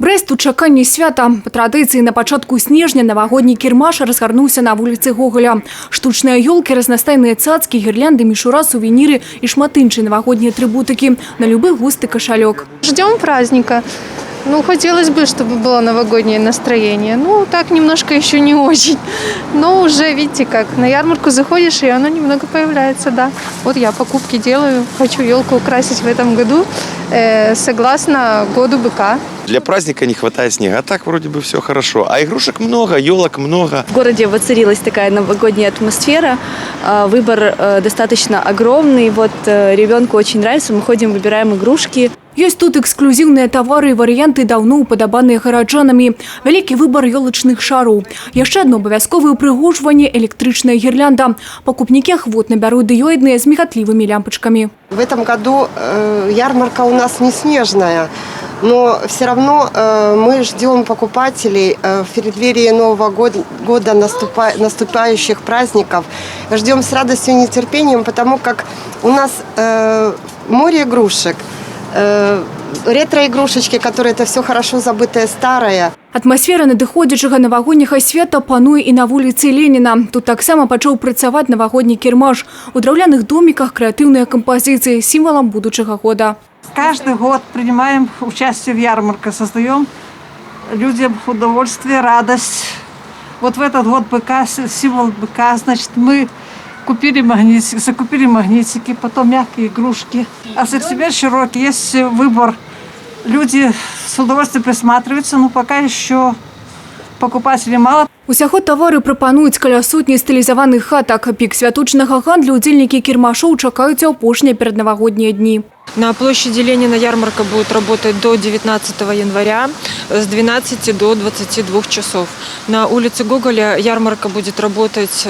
Брест у чаканні свята. По традиції на початку снежня новогодний кірмаш розгорнувся на вулиці Гоголя. Штучные елки, разностайные цацки, гирлянды, мишура, сувениры и шматы іншие новогодние атрибутики. На любой густый кошелек. Ждем праздника. Хотелось бы, чтобы было новогоднее настроение. Так немножко еще не очень. Но уже, видите, как на ярмарку заходишь, и оно немного появляется, да. Вот я покупки делаю. Хочу елку украсить в этом году, согласно году быка. Для праздника не хватает снега, а так вроде бы все хорошо. А игрушек много, елок много. В городе воцарилась такая новогодняя атмосфера. Выбор достаточно огромный. Ребенку очень нравится. Мы ходим, выбираем игрушки. Есть тут эксклюзивные товары и варианты, давно уподобанные горожанами. Великий выбор елочных шаров. Еще одно обовязковое упригоживание – электричная гирлянда. Покупники охотно берут диодные с миготливыми лямпочками. В этом году ярмарка у нас не снежная. Но все равно мы ждем покупателей в преддверии Нового года, наступающих праздников. Ждем с радостью и нетерпением, потому как у нас море игрушек, ретро-игрушечки, которые это все хорошо забытое старое. Атмосфера надыходзячага новогодняга свята пануе и на улице Ленина. Тут таксама пачаў працаваць новогодний кірмаш. У драўляных домиках креативные композиции символом будущего года. Каждый год принимаем участие в ярмарке, создаем людям удовольствие, радость. В этот год быка, символ быка, значит, мы закупили магнитики, потом мягкие игрушки. Ассортимент широкий, есть выбор. Люди с удовольствием присматриваются, но пока еще покупателей мало. Усяго тавары прапануюць каля сотні стылізаваных хатак. Пік святочнага гандлю удзельнікі кірмашоў чакаюць апошнія пераднавагоднія дні. На площади Ленина ярмарка будет работать до 19 января с 12 до 22 часов. На улице Гоголя ярмарка будет работать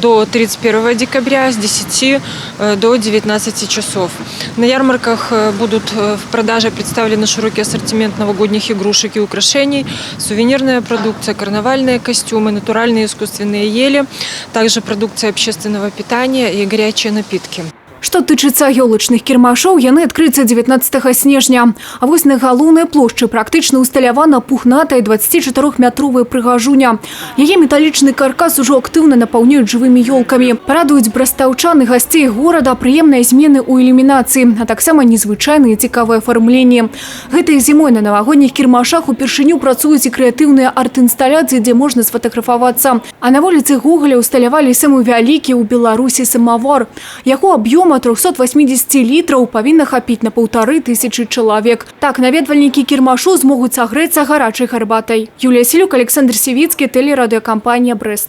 до 31 декабря с 10 до 19 часов. На ярмарках будут в продаже представлены широкий ассортимент новогодних игрушек и украшений, сувенирная продукция, карнавальные костюмы, натуральные искусственные ели, также продукция общественного питания и горячие напитки. Што тычыцца ёлачных кірмашоў, яны адкрыюцца 19 снежня. А вось на галоўнай плошчы практычна усталявана пухнатая 24-метровая прыгажуня. Яе металлічны каркас ужо актыўна напаўняюць жывымі ёлкамі. Парадуюць брастаўчан і гасцей горада прыемныя змены ў ілюмінацыі, а таксама незвычайныя цікавыя афармленні. Гэтай зімой на навагодніх кірмашах упершыню працуюць і крэатыўныя арт-інсталяцыі, дзе можна сфотаграфавацца. А на вуліцы Гоголя усталявалі самы вялікі ў Беларусі самавар. Яго аб'ём 380 літраў павінна хапіць на 1500 чалавек. Так наведвальнікі кірмашу змогуць сагрэцца гарачай гарбатай. Юлія Селюк, Александр Севицкий, телерадиокомпания «Брест».